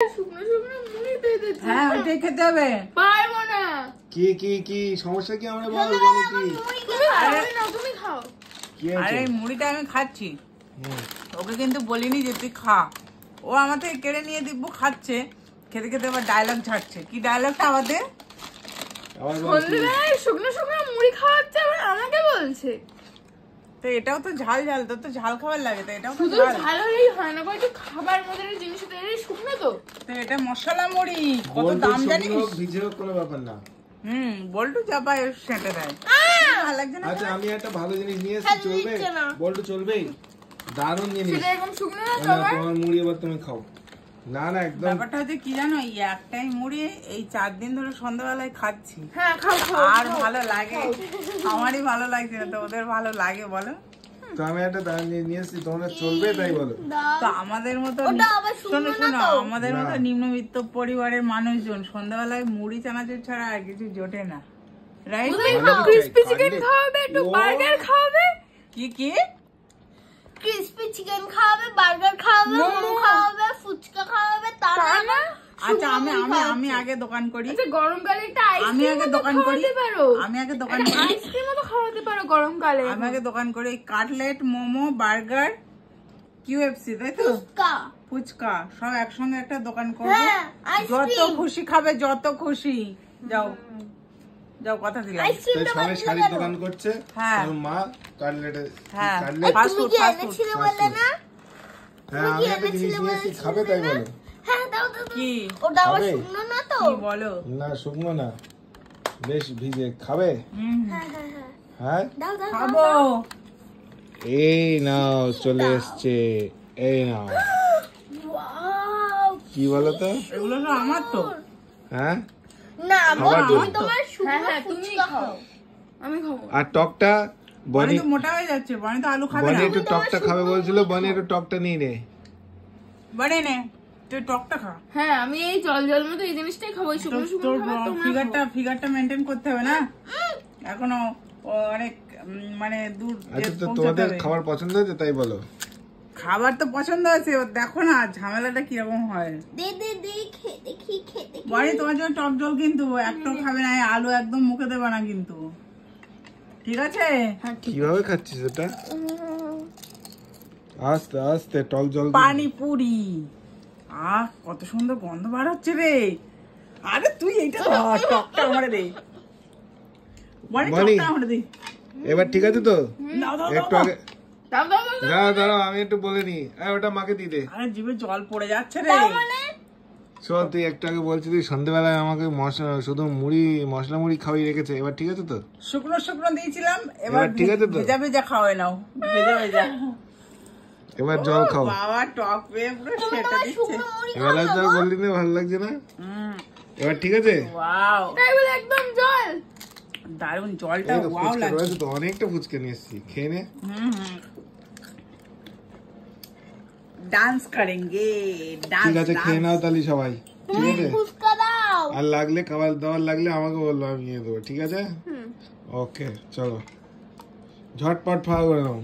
শুকনো শুকনো মুড়ি দিয়ে দিচ্ছি। হ্যাঁ ওইটাই খেতে হবে। পারবো না। কি সমস্যা কি আমরা বল কি? তুমি খাও। আরে মুড়িটা আমি খাচ্ছি, ওকে কিন্তু বলিনি যে তুই খা। ও আমার থেকে কেড়ে নিয়ে দিব্য খাচ্ছে, খেতে খেতে আবার ডায়লগ ছাড়ছে। কি ডায়লগটা আমাদের? সন্ধ্যেবেলায় শুকনো শুকনো মুড়ি খাওয়াচ্ছে আবার আমাকে বলছে। তো এটাও তো ঝাল ঝাল, তোর তো ঝাল খাবার লাগে, তো এটাও তো শুধু ঝাল হলেই হয় না, একটু খাবার মধ্যে জিনিস শুকনো তো। তো এটা মশলা মুড়ি, কত দাম জানিস? ভিজেও কোনো ব্যাপার না। বল্টু চাপায় সেটা দেয়, ভালো লাগছে না? আচ্ছা আমি একটা ভালো জিনিস নিয়ে এসেছি, চলবে? বল্টু চলবেই, দারুণ জিনিস। সেটা এরকম শুকনো না তো? তোমার মুড়ি এবার তুমি খাও। না না একদম। ব্যাপারটা হচ্ছে কি জানো, এই একটাই মুড়ি এই 4 দিন ধরে সন্ধ্যাবেলায় খাচ্ছি। হ্যাঁ খাও খাও। আর ভালো লাগে? আমারই ভালো লাগছে না, তো ওদের ভালো লাগে বলো? তো আমি একটা নিয়ে এসেছি, তোমাদের চলবে তাই বলো? তো আমাদের মতো শোনো শোনো, আমাদের মতো নিম্নবিত্ত পরিবারের মানুষজন সন্ধ্যাবেলায় মুড়ি চানাচুর ছাড়া আর কিছু জোটে না, রাইট? ক্রিসপি চিকেন খাওয়াবে, একটু বার্গার খাওয়াবে। কি কি? ক্রিসপি চিকেন খাওয়াবে, বার্গার খাওয়াবে, মোমো খাওয়াবে, ফুচকা খাওয়াবে, তা না? আচ্ছা আমি আগে দোকান করি। আচ্ছা গরমকালে একটা আমি আগে দোকান করি, আমি আগে দোকান করি আইসক্রিমও তো খাওয়াতে পারো গরমকালে। আমি আগে দোকান করি কাটলেট, মোমো, বার্গার, কিউএফসি, তাই তো ফুচকা সব একসঙ্গে একটা দোকান করবো। যত খুশি খাবে, যত খুশি। যাও যাও, কথা দিলাম। সবাই শাড়ির দোকান করছে, হ্যাঁ মা কাটলেটে, হ্যাঁ cutlet fast food, fast food. হ্যাঁ আমি একটা জিনিস নিয়ে এসেছি, খাবে তাই বলো? হ্যাঁ দাও দাও। কি ওটা আবার শুকনো না তো? কি বলো? না শুকনো না, বেশ ভিজে। খাবে? হ্যাঁ হ্যাঁ হ্যাঁ হ্যাঁ দাও দাও খাবো। এই নাও চলে এসছে, এই নাও। ওয়াও, কি বলো তো? এগুলো তো আমার তো। হ্যাঁ না খাবার তুমি জন্য। তোমার হ্যাঁ শুকনো হ্যাঁ তুমি ফুচকা খাও, খাও। আমি খাবো। আর টকটা বনি বনি, তো মোটা হয়ে যাচ্ছে, বনি তো আলু খাবে বনি না। একটু টকটা খাবে বলছিল, বনি একটু টকটা নিয়ে নে। বনি নে, তুই টকটা খা। হ্যাঁ আমি এই জল জল মতো এই জিনিসটাই খাবো, এই শুকনো শুকনো তোর খাবার তোমরা ফিগারটা মেনটেন করতে হবে না, এখনো অনেক মানে দূর আচ্ছা তো পৌঁছাতে তোমাদের হবে। খাবার পছন্দ হয়েছে তাই বলো? খাবার তো পছন্দ আছে, দেখো না ঝামেলাটা কিরকম হয়। দে দে দে খেতে খেতে বনি তোমার জন্য টক জল কিন্তু একটাও খাবে না, আলু একদম মুখে দেবে না কিন্তু, ঠিক আছে? কিভাবে খাচ্ছিস এটা? আস্তে আস্তে টক জল দিয়ে। পানিপুরি, কত সুন্দর গন্ধ বার হচ্ছে রে। আরে তুই এইটা ধর, টকটা আমারে দে বনি, বনি। টকটা আমারে দে। এবার ঠিক আছে তো? দাও দাও একটু দাও। আগে দাও দাও দাও। দাঁড়াও আমি একটু বলে নি, ওটা মাকে দিয়ে দে। আরে জিভে জল পড়ে যাচ্ছে রে। শোন তুই একটু আগে বলছিলি সন্ধ্যেবেলায় আমাকে শুধু মশলা মুড়ি খাওয়াই রেখেছে, এবার ঠিক আছে তো? শুকনো শুকনো দিয়েছিলাম, এবার এবার ঠিক আছে তো? ভেজা ভেজা খাওয়াই নাও, ভেজা ভেজা। এবার জল খাও। বাবা টক পেয়ে পুরো সেটা দিচ্ছে। এবার তো বললি না ভালো লাগছে না? এবার ঠিক আছে? ওয়াও, তাই বলে একদম জল। দারুন, জলটা এই তো ওয়াও ফুচকা লাগছে। রয়েছে তো, অনেকটা ফুচকা নিয়ে এসেছি, খেয়ে নে। ডান্স করেঙ্গে, ডান্স। ঠিক আছে খেয়ে নাও তাহলে সবাই, ঠিক আছে? ফুচকা দাও। আর লাগলে খাবার দাবার লাগলে আমাকে বললো, আমি নিয়ে দেবো, ঠিক আছে? ওকে চলো ঝটপট খাওয়া করে নাও।